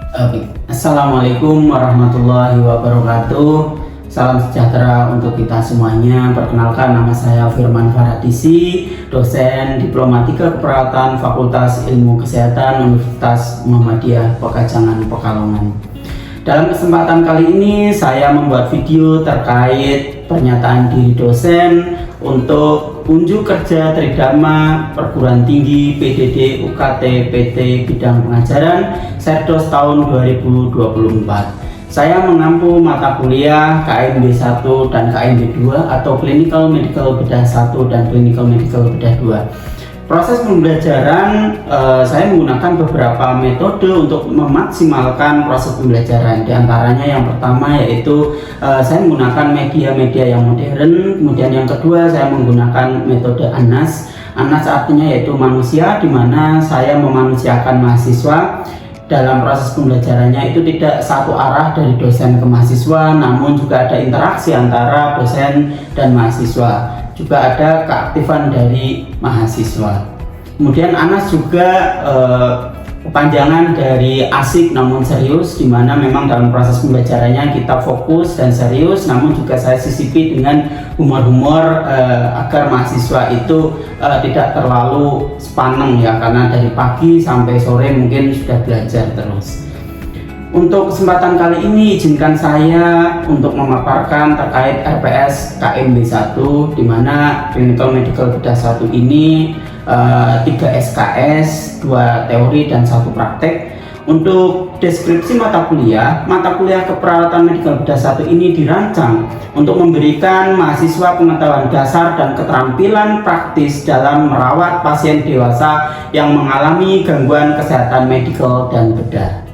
Assalamualaikum warahmatullahi wabarakatuh. Salam sejahtera untuk kita semuanya. Perkenalkan, nama saya Firman Faradisi, dosen Diplomatika Keperawatan Fakultas Ilmu Kesehatan Universitas Muhammadiyah Pekajangan, Pekalongan. Dalam kesempatan kali ini saya membuat video terkait pernyataan diri dosen untuk unjuk kerja Tridharma Perguruan Tinggi PDD UKT PT Bidang Pengajaran Serdos tahun 2024. Saya mengampu mata kuliah KMB 1 dan KMB 2 atau Clinical Medical Bedah 1 dan Clinical Medical Bedah 2. Proses pembelajaran saya menggunakan beberapa metode untuk memaksimalkan proses pembelajaran. Di antaranya yang pertama yaitu saya menggunakan media-media yang modern. Kemudian yang kedua saya menggunakan metode ANAS. ANAS artinya yaitu manusia, di mana saya memanusiakan mahasiswa. Dalam proses pembelajarannya itu tidak satu arah dari dosen ke mahasiswa, namun juga ada interaksi antara dosen dan mahasiswa. Juga ada keaktifan dari mahasiswa. Kemudian ANAS juga kepanjangan dari asik namun serius, di mana memang dalam proses pembelajarannya kita fokus dan serius, namun juga saya sisipi dengan humor-humor agar mahasiswa itu tidak terlalu sepaneng ya, karena dari pagi sampai sore mungkin sudah belajar terus. Untuk kesempatan kali ini izinkan saya untuk memaparkan terkait RPS KMB 1, di mana Clinical Medical Bedah 1 ini 3 SKS, 2 teori dan 1 praktek. Untuk deskripsi mata kuliah keperawatan medikal bedah 1 ini dirancang untuk memberikan mahasiswa pengetahuan dasar dan keterampilan praktis dalam merawat pasien dewasa yang mengalami gangguan kesehatan medikal dan bedah.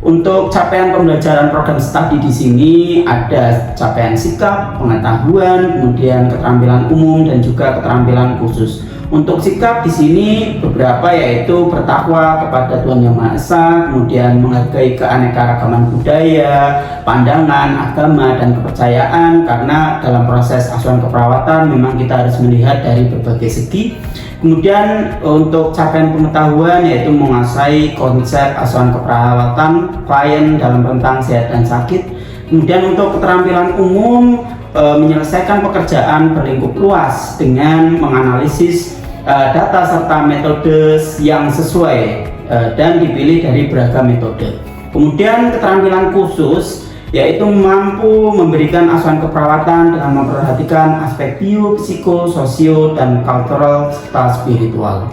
Untuk capaian pembelajaran program studi di sini ada capaian sikap, pengetahuan, kemudian keterampilan umum dan juga keterampilan khusus. Untuk sikap di sini beberapa, yaitu bertakwa kepada Tuhan Yang Maha Esa, kemudian menghargai keanekaragaman budaya, pandangan, agama dan kepercayaan, karena dalam proses asuhan keperawatan memang kita harus melihat dari berbagai segi. Kemudian untuk capaian pengetahuan yaitu menguasai konsep asuhan keperawatan klien dalam rentang sehat dan sakit. Kemudian untuk keterampilan umum menyelesaikan pekerjaan berlingkup luas dengan menganalisis data serta metode yang sesuai dan dipilih dari beragam metode. Kemudian keterampilan khusus yaitu mampu memberikan asuhan keperawatan dengan memperhatikan aspek bio, psiko, sosio, dan kultural serta spiritual.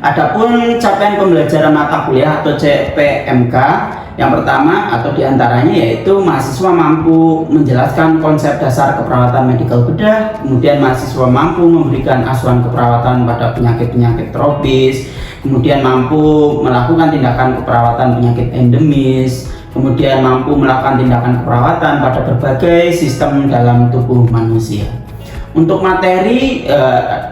Adapun capaian pembelajaran mata kuliah atau CPMK yang pertama atau diantaranya yaitu mahasiswa mampu menjelaskan konsep dasar keperawatan medikal bedah, kemudian mahasiswa mampu memberikan asuhan keperawatan pada penyakit-penyakit tropis, kemudian mampu melakukan tindakan keperawatan penyakit endemis, kemudian mampu melakukan tindakan keperawatan pada berbagai sistem dalam tubuh manusia. Untuk materi,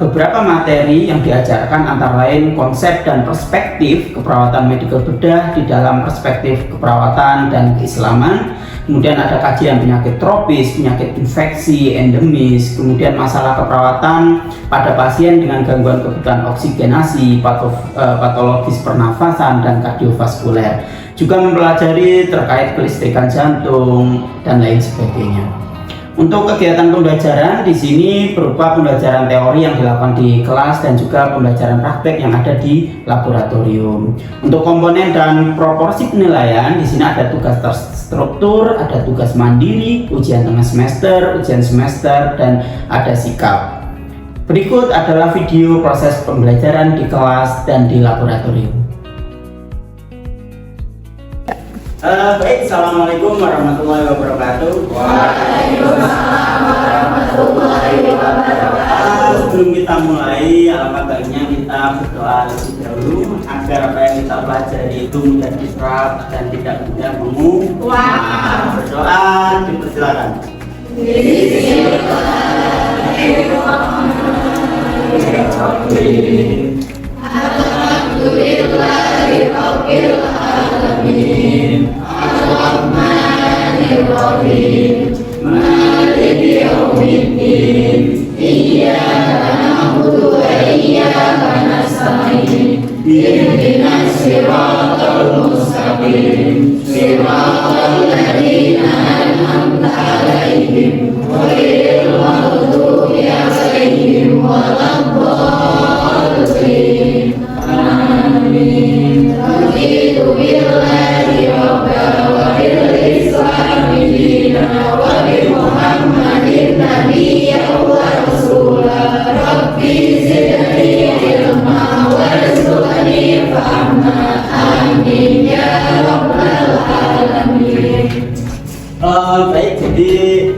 beberapa materi yang diajarkan antara lain konsep dan perspektif keperawatan medikal bedah di dalam perspektif keperawatan dan keislaman. Kemudian ada kajian penyakit tropis, penyakit infeksi, endemis, kemudian masalah keperawatan pada pasien dengan gangguan kebutuhan oksigenasi, patologis pernafasan dan kardiovaskuler. Juga mempelajari terkait kelistrikan jantung dan lain sebagainya. Untuk kegiatan pembelajaran di sini berupa pembelajaran teori yang dilakukan di kelas dan juga pembelajaran praktek yang ada di laboratorium. Untuk komponen dan proporsi penilaian di sini ada tugas terstruktur, ada tugas mandiri, ujian tengah semester, ujian semester, dan ada sikap. Berikut adalah video proses pembelajaran di kelas dan di laboratorium. Baik, assalamualaikum warahmatullahi wabarakatuh. Waalaikumsalam warahmatullahi wabarakatuh. Sebelum kita mulai, alangkah baiknya kita berdoa lebih dahulu agar apa yang kita pelajari itu mudah diserap dan tidak mudah menguap. Berdoa, dipersilakan. Bismillahirrahmanirrahim. Alhamdulillahirabbil alamin. Ar-Rahmanir-Rahim. Maliki yaumiddin. Iyyaka na'budu wa iyyaka nasta'in. ihdinas siratal mustaqim siratal ladzina an'amta 'alaihim ghairil maghdubi 'alaihim waladdallin. Amin. Raditu billahi rabban wa bil islami dinan wa bi Muhammadin nabiyyan wa rasulan. Rabbi zidni ilma warzuqni fahma. Amin ya rabbal alamin. Baik, jadi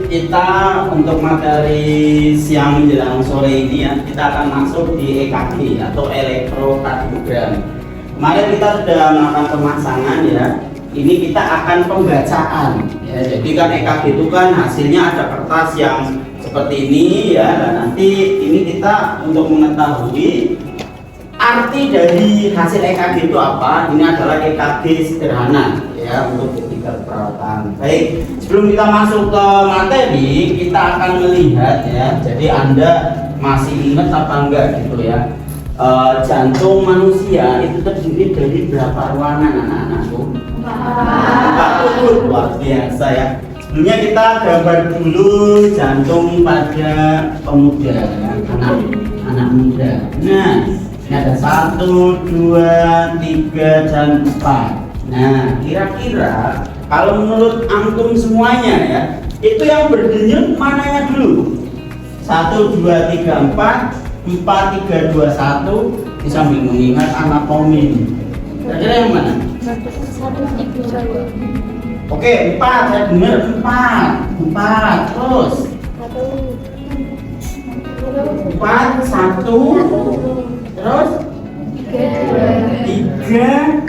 kita untuk materi siang menjelang sore ini ya, kita akan masuk di EKG atau elektrokardiogram. Kemarin kita sudah melakukan pemasangan ya. Ini kita akan pembacaan ya. Jadi kan EKG itu kan hasilnya ada kertas yang seperti ini ya. Dan nanti ini kita untuk mengetahui arti dari hasil EKG itu apa. Ini adalah EKG sederhana ya untuk etika perawatan. Baik, sebelum kita masuk ke materi, kita akan melihat ya. Jadi Anda masih ingat apa enggak gitu ya? Jantung manusia itu terdiri dari berapa ruangan anak-anakku? 40, luar biasa ya. Sebelumnya kita gambar dulu jantung pada pemuda ya, anak muda. Nah, ini ada 1, 2, 3, dan 4. Nah, kira-kira kalau menurut antum semuanya ya, itu yang berdenyut mananya dulu? 1, 2, 3, 4, 4, 3, 2, 1. Ini sambil mengingat anatomi. Kira-kira yang mana? 1, 3, 2. Oke, 4, saya dengar 4. Terus 4, 1. Terus 3,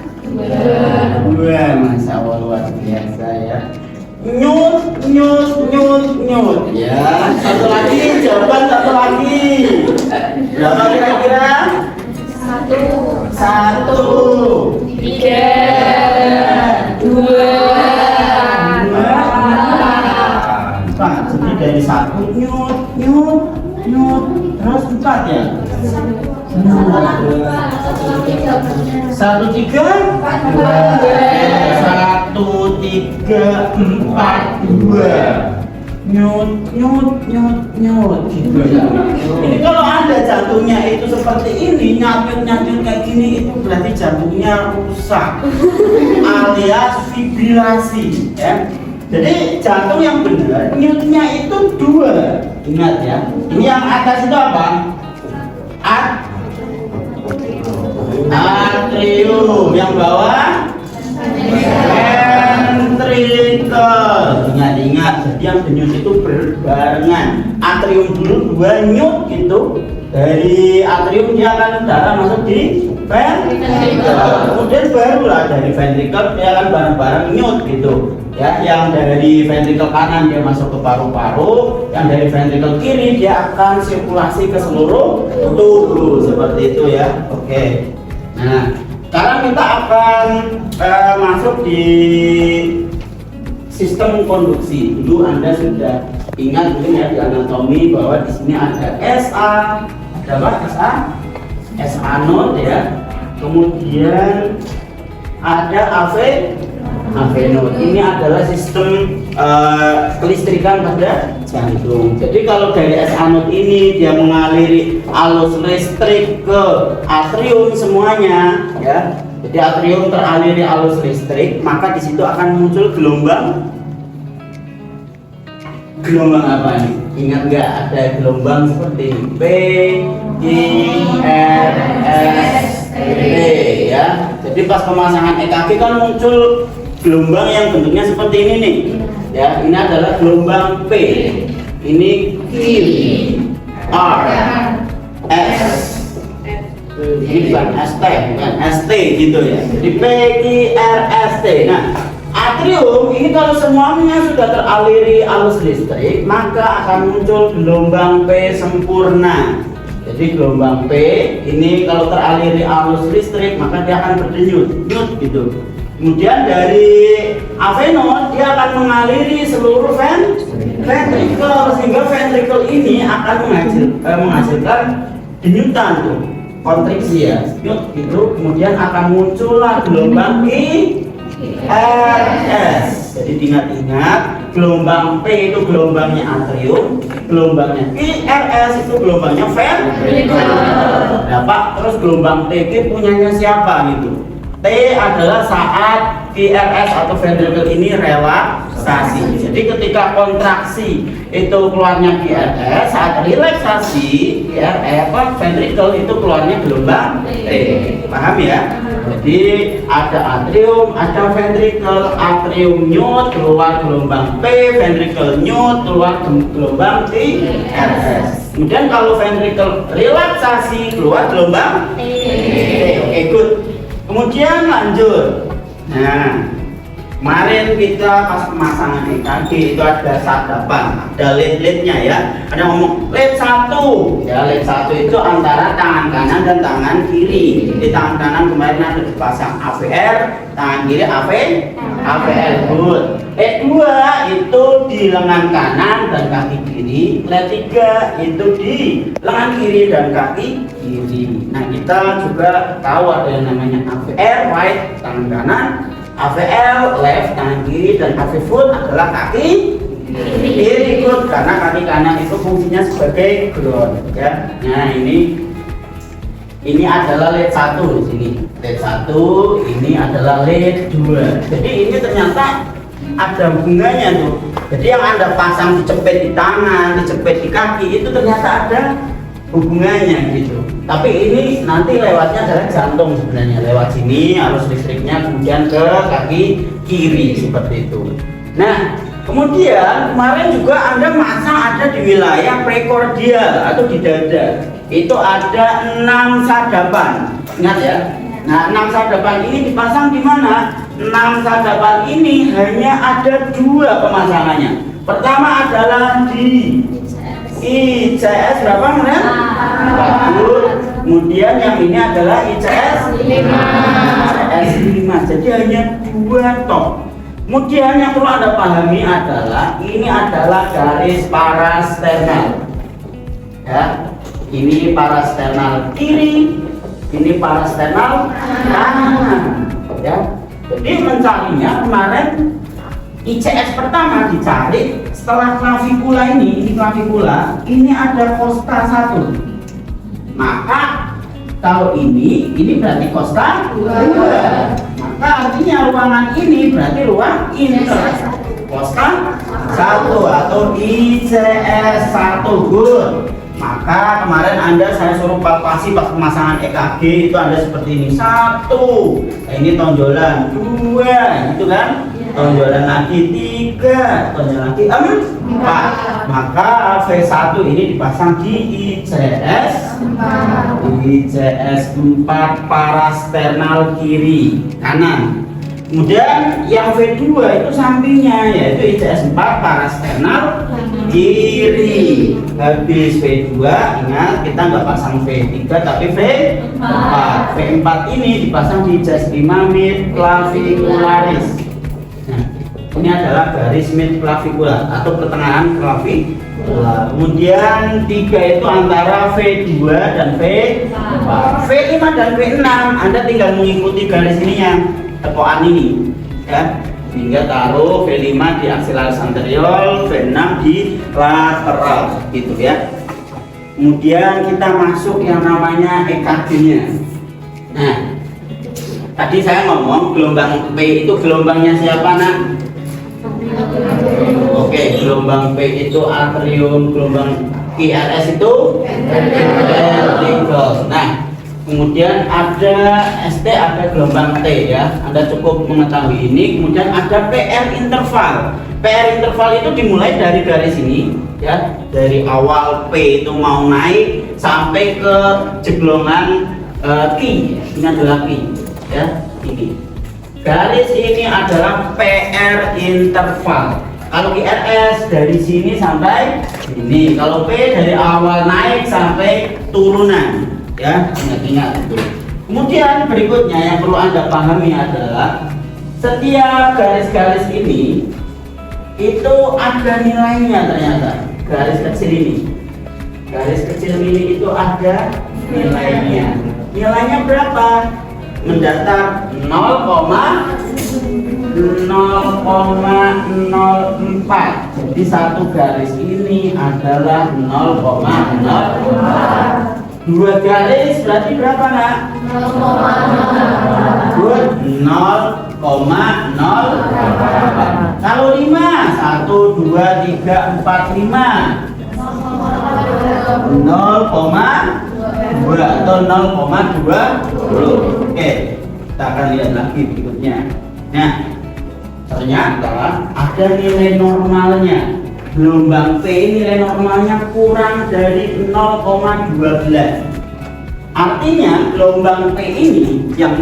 2. Masya Allah, luar biasa ya. Nyut ya. Satu lagi, jawaban satu lagi. Berapa kira-kira? 1, 3, 2, 4. Jadi dari 1 nyut terus 4 ya. 1, 3, 1, 3, 4, 2. Nyut gitu ya. Ini kalau Anda jantungnya itu seperti ini, nyut kayak gini, itu berarti jantungnya rusak alias fibrilasi ya. Jadi jantung yang benar nyutnya itu 2. Ingat ya. Ini yang atas itu apa? Atrium. Yang bawah ventricle. Ingat, jadi yang denyut itu berbarengan. Atrium dulu 2 nyut gitu. Dari atrium dia akan darah masuk di ventricle. Kemudian barulah dari ventricle dia akan bareng-bareng nyut gitu. Ya, yang dari ventricle kanan dia masuk ke paru-paru, yang dari ventricle kiri dia akan sirkulasi ke seluruh tubuh seperti itu ya. Oke. Nah, sekarang kita akan masuk di sistem konduksi. Dulu Anda sudah ingat mungkin ya di anatomi bahwa di sini ada SA, ada apa? SA node ya. Kemudian ada AV node. Ini adalah sistem kelistrikan pada jantung. Jadi kalau dari SA node ini dia mengaliri arus listrik ke atrium semuanya ya. Jadi atrium teraliri arus listrik, maka di situ akan muncul gelombang apa nih? Ingat nggak ada gelombang seperti P, I, R, S, T ya. Jadi pas pemasangan EKG kan muncul gelombang yang bentuknya seperti ini nih. Ya, ini adalah gelombang P. Ini Q, R, S. Ini bukan ST, bukan ST gitu ya. Jadi P, Q, R, S, T. Nah, atrium ini kalau semuanya sudah teraliri arus listrik, maka akan muncul gelombang P sempurna. Jadi gelombang P ini kalau teraliri arus listrik, maka dia akan berdenyut, gitu. Kemudian dari AV node dia akan mengaliri seluruh ventricle, sehingga ventricle ini akan menghasilkan denyutan tuh. kontriksi ya, nyut gitu, kemudian akan muncullah gelombang IRS. Jadi diingat-ingat, gelombang P itu gelombangnya atrium, gelombangnya IRS itu gelombangnya ventrikel. Nah Pak, terus gelombang TG punyanya siapa gitu? T adalah saat IRS atau ventrikel ini relaksasi. Jadi ketika kontraksi itu keluarnya IRS, saat relaksasi ventrikel itu keluarnya gelombang T. Paham ya? Jadi ada atrium, ada ventrikel, atrium nyut keluar gelombang P, ventrikel nyut keluar gelombang IRS. Kemudian kalau ventrikel relaksasi keluar gelombang T. Oke, good. Kemudian lanjut. Nah, kemarin kita pas pemasangan EKG itu ada sadapan, ada lead-leadnya ya. Ada ngomong lead 1. Ya, lead 1 itu antara tangan kanan dan tangan kiri. Di tangan kanan kemarin ada dipasang AVR, tangan kiri AVL. Good. Lead 2 itu di lengan kanan dan kaki kiri. Lead 3 itu di lengan kiri dan kaki kiri. Nah, kita juga tahu ada yang namanya AVR right tangan kanan, AVL left tangan kiri, dan AV foot adalah kaki kiri. Good, karena kaki kanan itu fungsinya sebagai ground ya. Nah, ini adalah lead 1 di sini. Lead 1 ini adalah lead 2. Jadi ini ternyata ada hubungannya tuh. Jadi yang Anda pasang dicepet di tangan, dicepet di kaki itu ternyata ada hubungannya gitu. Tapi ini nanti lewatnya adalah jantung sebenarnya, lewat sini arus listriknya kemudian ke kaki kiri seperti itu. Nah, kemudian kemarin juga Anda masang ada di wilayah prekordial atau di dada. Itu ada 6 sadapan. Ingat ya. Nah, 6 sadapan ini dipasang di mana? 6 sadapan ini hanya ada 2 pemasangannya. Pertama adalah di ICS berapa kemarin? 40. Kemudian yang ini adalah ICS 5. Jadi hanya 2 tok. Kemudian yang perlu Anda pahami adalah ini adalah garis parasternal. Ya. Ini parasternal kiri, ini parasternal kanan. Ya. Jadi mencarinya kemarin ICS pertama dicari setelah klavikula ini klavikula, ini ada kosta 1. Maka kalau ini berarti kosta 2. Maka artinya ruangan ini berarti ruang inter. Kosta 1 atau ICS 1. Good. Maka kemarin saya suruh palpasi pas pemasangan EKG itu Anda seperti ini. 1. Nah, ini tonjolan 2, gitu kan? Tonjolan lagi 3, tonjolan lagi 4. Maka V1 ini dipasang di ICS 4 parasternal kiri kanan. Kemudian yang V2 itu sampingnya, yaitu ICS 4 parasternal kiri. Habis V2, ingat kita nggak pasang V3 tapi V4. V4 ini dipasang di ICS 5 mid clavicularis. Nah, ini adalah garis mid clavicula atau pertengahan clavicula. Kemudian 3 itu antara V2 dan V4. V5 dan V6 Anda tinggal mengikuti garis ini yang tekokan ini ya, hingga taruh V5 di aksilaris anterior, V6 di lateral gitu ya. Kemudian kita masuk yang namanya EKG-nya. Nah, tadi saya ngomong gelombang P itu gelombangnya siapa nak? Oke, gelombang P itu atrium, gelombang IRS itu ventricle. Nah, kemudian ada ST, ada gelombang T ya. Anda cukup mengetahui ini. Kemudian ada PR interval. PR interval itu dimulai dari garis ini ya, dari awal P itu mau naik sampai ke jeglongan Q. Ini adalah Q ya, ini. Garis ini adalah PR interval. Kalau IRS dari sini sampai ini. Kalau P dari awal naik sampai turunan. Ya, ingat-ingat itu. Kemudian berikutnya yang perlu Anda pahami adalah setiap garis-garis ini itu ada nilainya ternyata. Garis kecil ini itu ada nilainya. nilainya berapa? Mendatar 0,04. Jadi satu garis ini adalah 0,04. Dua garis berarti berapa nak? 0,08. Kalau 5, 1, 2, 3, 4, 5 0,2 atau 0,20. Oke, kita akan lihat lagi berikutnya. Nah, ternyata ada nilai normalnya. Gelombang P nilai normalnya kurang dari 0,12. Artinya gelombang P ini, yang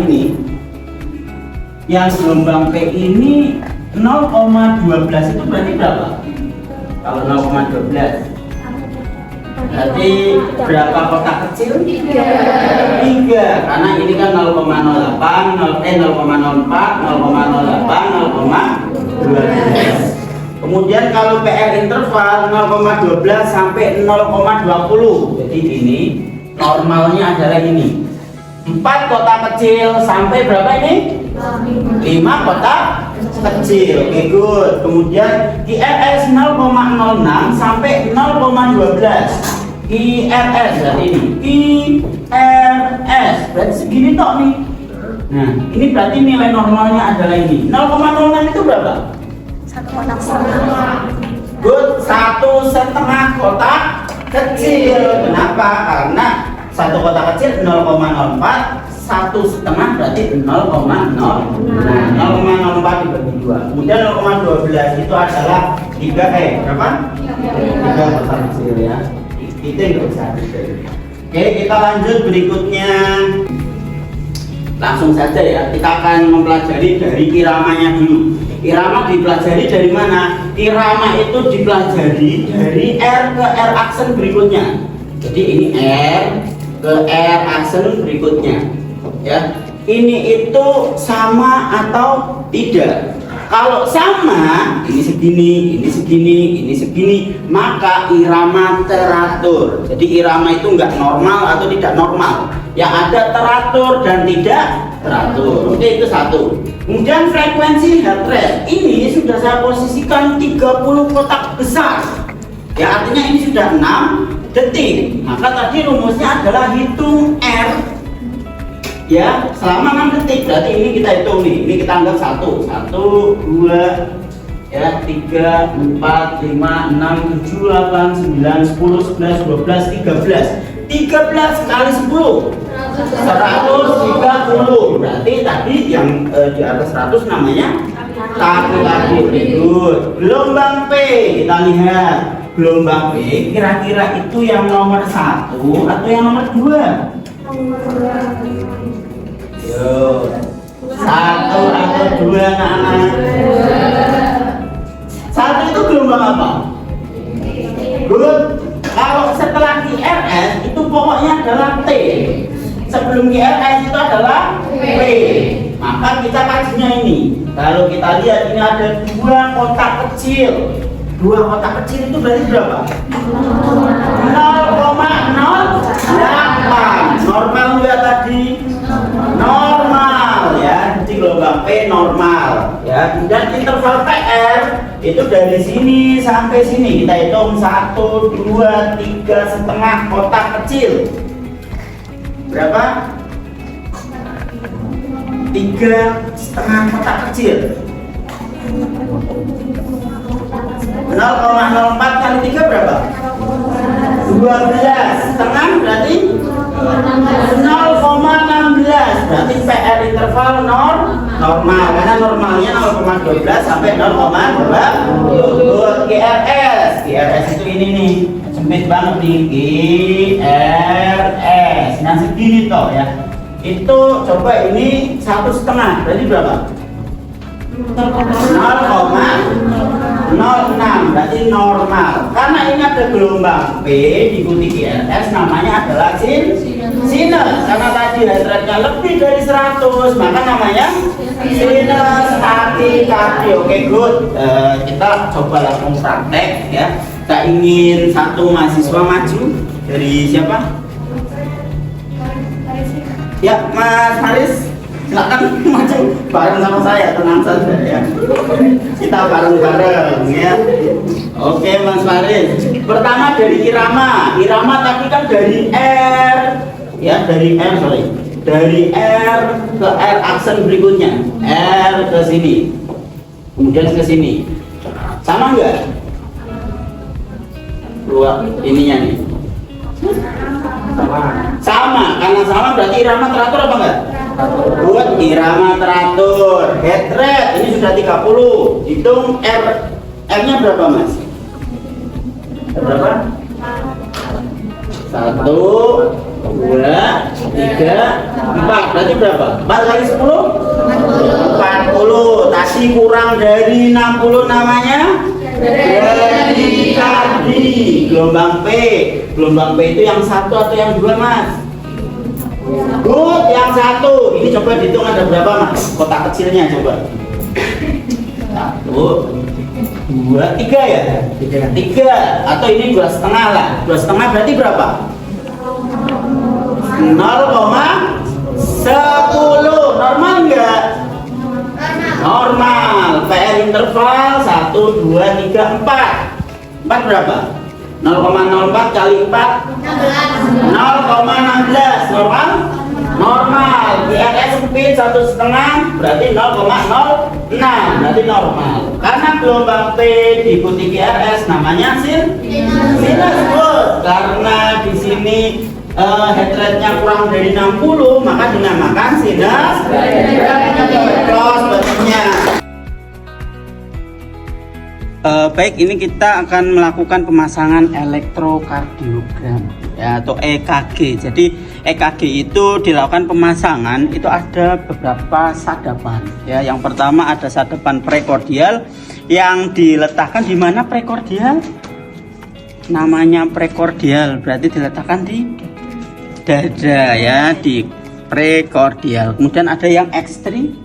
gelombang P ini 0,12 itu berarti berapa? Kalau 0,12 berarti berapa kotak kecil? 3. Karena ini kan 0,08, 0,04, 0,08, 0,12. Kemudian kalau PR interval 0,12 sampai 0,20. Jadi ini normalnya adalah ini. 4 kotak kecil sampai berapa ini? 5 kotak kecil. Oke, good. Kemudian IRS 0,06 sampai 0,12. IRS berarti ini. IRS berarti segini toh nih. Nah, ini berarti nilai normalnya adalah ini. 0,06 itu berapa? 1,5. Good, 1,5 kotak kecil. Kenapa? Karena satu kotak kecil 0,04, 1,5 berarti 0,0. Nah, 0,04 dibagi 2. Kemudian 0,12 itu adalah 3 berapa? 3 kotak kecil ya. Itu yang bisa. Oke, kita lanjut berikutnya. Langsung saja ya, kita akan mempelajari dari iramanya dulu. Irama dipelajari dari mana? Irama itu dipelajari dari R ke R aksen berikutnya. Jadi ini R ke R aksen berikutnya. Ya, ini itu sama atau tidak? Kalau sama, ini segini, ini segini, ini segini, maka irama teratur. Jadi irama itu enggak normal atau tidak normal. Yang ada teratur dan tidak teratur. Oke, itu satu. Kemudian frekuensi heart rate ini sudah saya posisikan 30 kotak besar. Ya, artinya ini sudah 6 detik. Maka tadi rumusnya adalah hitung R ya selama 6 detik. Berarti ini kita hitung nih. Ini kita anggap 1, 2 ya 3, 4, 5, 6, 7, 8, 9, 10, 11, 12, 13 kali 10 130. Berarti tadi yang di atas 100 namanya kaki-kaki. Berikut gelombang P, kita lihat gelombang P kira-kira itu yang nomor 1 atau yang nomor 2? Yo, 1 atau 2 anak-anak? 1 itu gelombang apa? Good. Kalau setelah IRS itu pokoknya adalah T. Sebelum IRS itu adalah P. Maka kita kajinya ini. Kalau kita lihat ini ada 2 kotak kecil. 2 kotak kecil itu berarti berapa? 0,08. Normal enggak tadi? Normal ya. Jadi gelombang P normal ya. Dan interval PR itu dari sini sampai sini kita hitung 1, 2, 3 setengah kotak kecil. Berapa? 3 setengah kotak kecil. 0,04 kali 3 berapa? 12 setengah berarti 0,16. Berarti PR interval normal karena normalnya 0,12 sampai 0,2. GRS itu ini nih sempit banget nih, GRS. Nah segini toh ya. Itu coba ini 1,5 berarti berapa? 0,06 berarti normal. Karena ini ada gelombang P diikuti GRS, namanya adalah sinus. Karena tadi heart rate-nya lebih dari 100, maka namanya sinus kaki-kaki. Oke, good. Kita coba langsung praktek ya. Kita ingin satu mahasiswa maju dari siapa? Ya, Mas Haris, silakan maju bareng sama saya, tenang saja ya. Kita bareng-bareng ya. Oke, Mas Haris. Pertama dari irama. Irama tadi kan dari R, ya dari R sorry. Dari R ke R aksen berikutnya. R ke sini. Kemudian ke sini. Sama enggak? Keluar ininya nih. Sama, karena sama berarti irama teratur apa enggak? Buat irama teratur. Head rate ini sudah 30. Hitung R-nya berapa, Mas? Berapa? 1, 2, 3, 4. Berarti berapa? 4 kali 10? 40. Tadi kurang dari 60 namanya tadi gelombang P. Gelombang P itu yang 1 atau yang 2, Mas? Good, yang 1. Ini coba dihitung ada berapa, Mas? Kotak kecilnya coba. 1, 2, 3 ya? 3. Atau ini 2,5 lah. 2,5 berarti berapa? 0,10. Normal enggak? Normal. PR interval 1, 2, 3, 4. 4 berapa? 0,04 kali 4 0,16. Normal? Normal. IRS speed 1,5 berarti 0,06. Berarti normal. Karena gelombang P diikuti IRS namanya sinus. Karena di sini head rate-nya kurang dari 60 maka dinamakan sinus. Close buttonnya. Baik, ini kita akan melakukan pemasangan elektrokardiogram ya, atau EKG. Jadi EKG itu dilakukan pemasangan itu ada beberapa sadapan ya. Yang pertama ada sadapan prekordial yang diletakkan di mana prekordial? Namanya prekordial berarti diletakkan di dada ya, di prekordial. Kemudian ada yang ekstremitas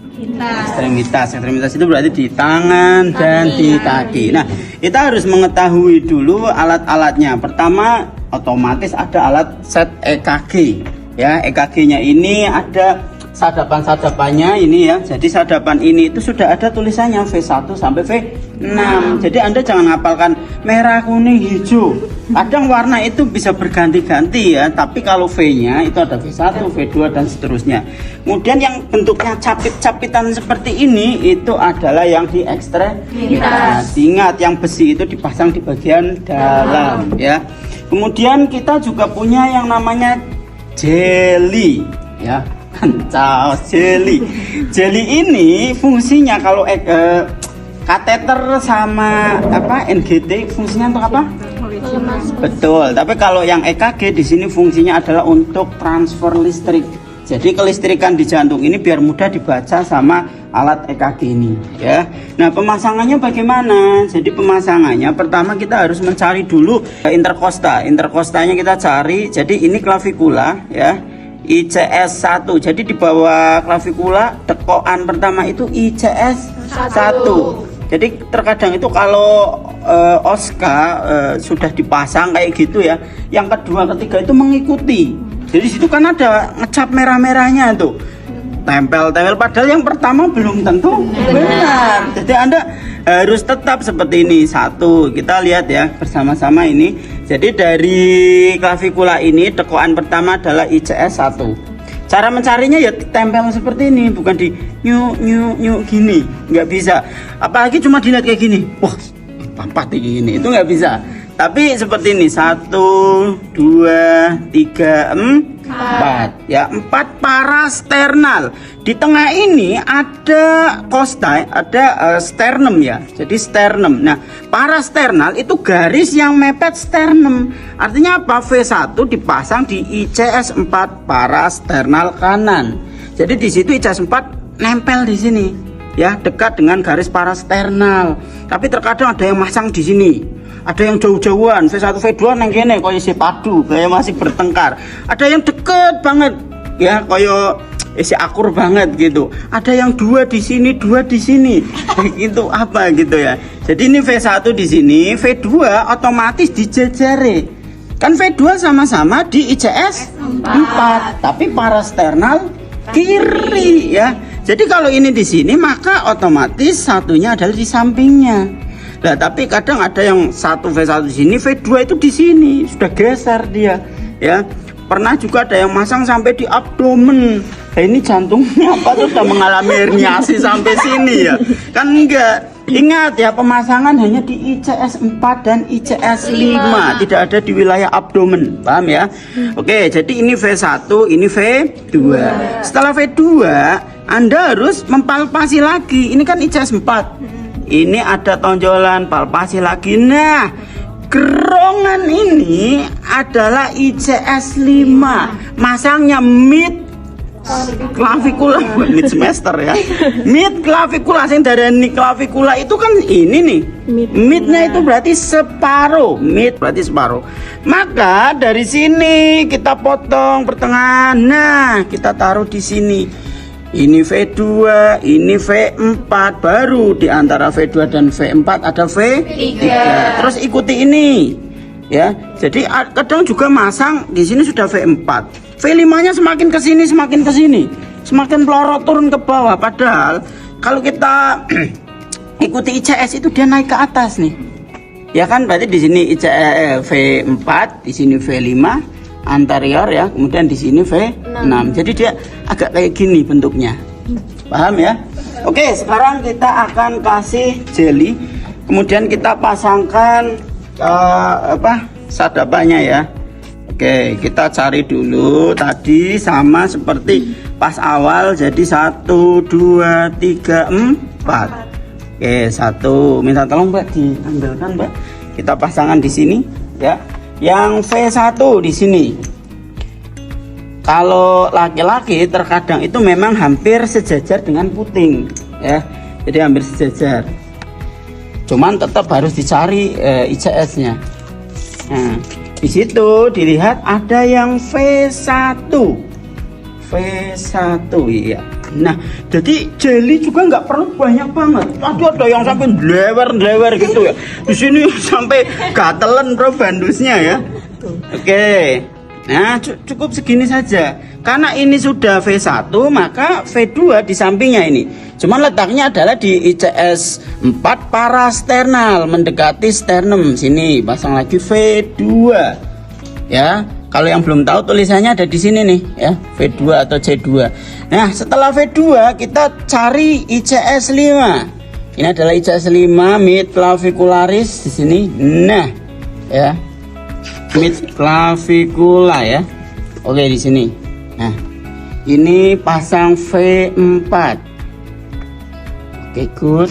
itu berarti di tangan dan di kaki. Nah, kita harus mengetahui dulu alat-alatnya. Pertama, otomatis ada alat set EKG ya. EKG-nya ini ada sadapan-sadapannya ini ya. Jadi sadapan ini itu sudah ada tulisannya V1 sampai V6. Jadi Anda jangan hafalkan merah, kuning, hijau. Kadang warna itu bisa berganti-ganti ya, tapi kalau V-nya itu ada V1, V2 dan seterusnya. Kemudian yang bentuknya capit-capitan seperti ini itu adalah yang di ekstremitas. Ingat, yang besi itu dipasang di bagian dalam ya. Kemudian kita juga punya yang namanya jeli ya. Caos jeli. Jeli ini fungsinya kalau kateter sama apa NGT fungsinya untuk apa? Betul. Tapi kalau yang EKG di sini fungsinya adalah untuk transfer listrik. Jadi kelistrikan di jantung ini biar mudah dibaca sama alat EKG ini ya. Nah, pemasangannya bagaimana? Jadi pemasangannya pertama kita harus mencari dulu interkosta. Interkostanya kita cari. Jadi ini klavikula ya. ICS 1. Jadi di bawah klavikula tekoan pertama itu ICS 1. Jadi terkadang itu kalau OSKA sudah dipasang kayak gitu ya, yang kedua ketiga itu mengikuti. Jadi situ kan ada ngecap merah-merahnya tuh, tempel-tempel, padahal yang pertama belum tentu benar. Jadi Anda harus tetap seperti ini. Satu, kita lihat ya bersama-sama ini. Jadi dari klavikula ini tekoan pertama adalah ICS 1. Cara mencarinya ya tempel seperti ini, bukan di nyu gini, nggak bisa. Apalagi cuma dilihat kayak gini, wah pampat gini, itu nggak bisa. Tapi seperti ini 1, 2, 3, 4 ya, 4 parasternal. Di tengah ini ada costa, ada sternum ya. Jadi sternum. Nah, parasternal itu garis yang mepet sternum. Artinya apa? V1 dipasang di ICS 4 parasternal kanan. Jadi di situ ICS 4 nempel di sini ya, dekat dengan garis parasternal. Tapi terkadang ada yang masang di sini. Ada yang jauh-jauhan, V1, V2 nang kene koyo isi padu, kayak masih bertengkar. Ada yang deket banget, ya koyo isi akur banget gitu. Ada yang 2 di sini, 2 di sini. Itu apa gitu ya. Jadi ini V1 di sini, V2 otomatis dijejare. Kan V2 sama-sama di ICS 4, tapi parasternal kiri ya. Jadi kalau ini di sini maka otomatis satunya adalah di sampingnya. Nah, tapi kadang ada yang V1 di sini, V2 itu di sini, sudah geser dia ya. Pernah juga ada yang masang sampai di abdomen. Nah, ini jantungnya apa sudah mengalami herniasi sampai sini ya? Kan enggak. Ingat ya, pemasangan hanya di ICS 4 dan ICS 5, tidak ada di wilayah abdomen. Paham ya? Oke, jadi ini V1, ini V2. Setelah V2, Anda harus mempalpasi lagi. Ini kan ICS 4. Ini ada tonjolan, palpasi lagi. Nah, gerongan ini adalah ICS 5. Masangnya mid klavikula, mid semester ya. Mid klavikula, sing darani klavikula itu kan ini nih. Midnya itu berarti separuh. Mid berarti separuh. Maka dari sini kita potong pertengahan. Nah, kita taruh di sini. Ini V2, ini V4, baru di antara V2 dan V4 ada V3. Terus ikuti ini. Ya. Jadi kadang juga masang di sini sudah V4. V5-nya semakin ke sini, semakin pelorot turun ke bawah. Padahal kalau kita ikuti ICS itu dia naik ke atas nih. Ya kan, berarti di sini ICS V4, di sini V5 anterior ya, kemudian di sini V6. Jadi dia agak kayak gini bentuknya. Paham ya? Oke, sekarang kita akan kasih jeli. Kemudian kita pasangkan sadapannya ya. Oke, kita cari dulu tadi sama seperti pas awal, jadi 1, 2, 3, 4. Oke, 1. Minta tolong Mbak diambilkan Mbak. Kita pasangkan di sini ya. Yang V1 di sini. Kalau laki-laki terkadang itu memang hampir sejajar dengan puting ya. Jadi hampir sejajar. Cuman tetap harus dicari ICS-nya. Nah, di situ dilihat ada yang V1 ya. Nah, jadi jeli juga nggak perlu banyak banget. Aduh, ada yang sampai lewer gitu ya. Di sini sampai gatelan bro bandusnya ya. Oke. Nah, cukup segini saja. Karena ini sudah V1, maka V2 di sampingnya ini. Cuman letaknya adalah di ICS 4 parasternal, mendekati sternum. Sini pasang lagi V2. Ya, kalau yang belum tahu tulisannya ada di sini nih ya, V2 atau C2. Nah, setelah V2 kita cari ICS 5. Ini adalah ICS 5 mid clavicularis di sini. Nah, ya. Mid clavicula ya. Oke, di sini. Nah, ini pasang V4. Oke, good.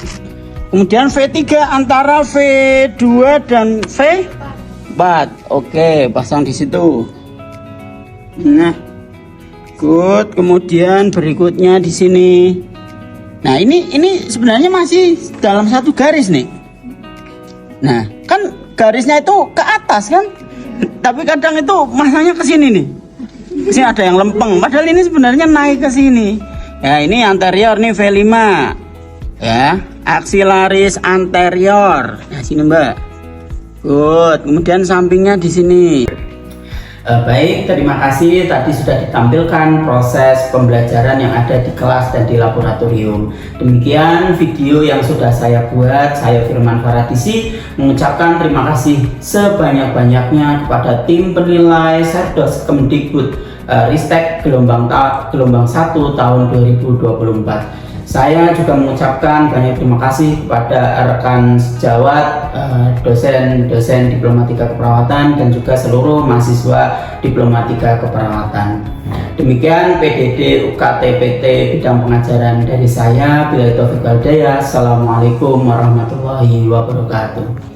Kemudian V3 antara V2 dan V4. Oke, pasang di situ. Nah, good. Kemudian berikutnya di sini. Nah, ini sebenarnya masih dalam satu garis nih. Nah, kan garisnya itu ke atas kan? Tapi kadang itu masanya ke sini nih. Di sini ada yang lempeng. Padahal ini sebenarnya naik ke sini. Ya, ini anterior nih V5. Ya, axillaris anterior. Nah, sini Mbak. Good. Kemudian sampingnya di sini. Baik, terima kasih. Tadi sudah ditampilkan proses pembelajaran yang ada di kelas dan di laboratorium. Demikian video yang sudah saya buat. Saya Firman Faradisi mengucapkan terima kasih sebanyak-banyaknya kepada tim penilai Serdos Kemdikbud Ristek gelombang 1 tahun 2024. Saya juga mengucapkan banyak terima kasih kepada rekan sejawat, dosen Diplomatika Keperawatan dan juga seluruh mahasiswa Diplomatika Keperawatan. Demikian PDD UKT PT bidang pengajaran dari saya. Billahi taufiq wal hidayah. Assalamualaikum warahmatullahi wabarakatuh.